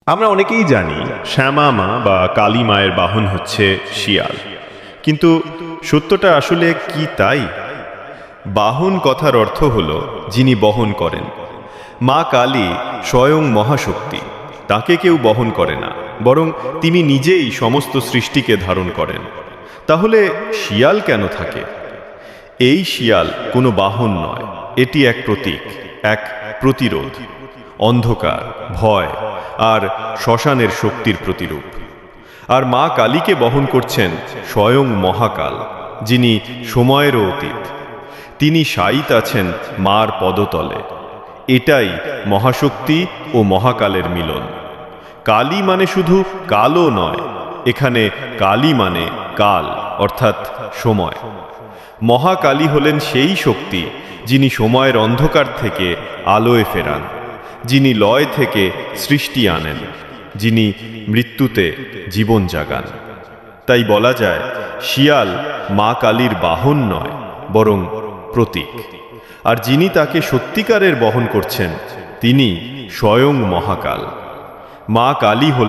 আমরা অনেকেই জানি শ্যামা মা বা কালী মায়ের বাহন হচ্ছে শিয়াল, কিন্তু সত্যটা আসলে কি তাই? বাহন কথার অর্থ হল যিনি বহন করেন। মা কালী স্বয়ং মহাশক্তি, তাকে কেউ বহন করে না, বরং তিনি নিজেই সমস্ত সৃষ্টিকে ধারণ করেন। তাহলে শিয়াল কেন থাকে? এই শিয়াল কোনো বাহন নয়, এটি এক প্রতীক, এক প্রতিরোধ, অন্ধকার, ভয় আর শ্মশানের শক্তির প্রতিরূপ। আর মা কালীকে বহন করছেন স্বয়ং মহাকাল, যিনি সময়েরও অতীত। তিনি শায়িত আছেন মার পদতলে। এটাই মহাশক্তি ও মহাকালের মিলন। কালী মানে শুধু কালো নয়, এখানে কালী মানে কাল, অর্থাৎ সময়। মহাকালী হলেন সেই শক্তি যিনি সময়ের অন্ধকার থেকে আলোয় ফেরান, যিনি লয় থেকে সৃষ্টি আনেন, যিনি মৃত্যুতে জীবন জাগান। তাই বলা যায় শিয়াল মা কালীর বাহন নয়, বরং প্রতীক। আর যিনি তাকে সত্যিকারের বহন করছেন তিনি স্বয়ং মহাকাল। মা কালী হলেন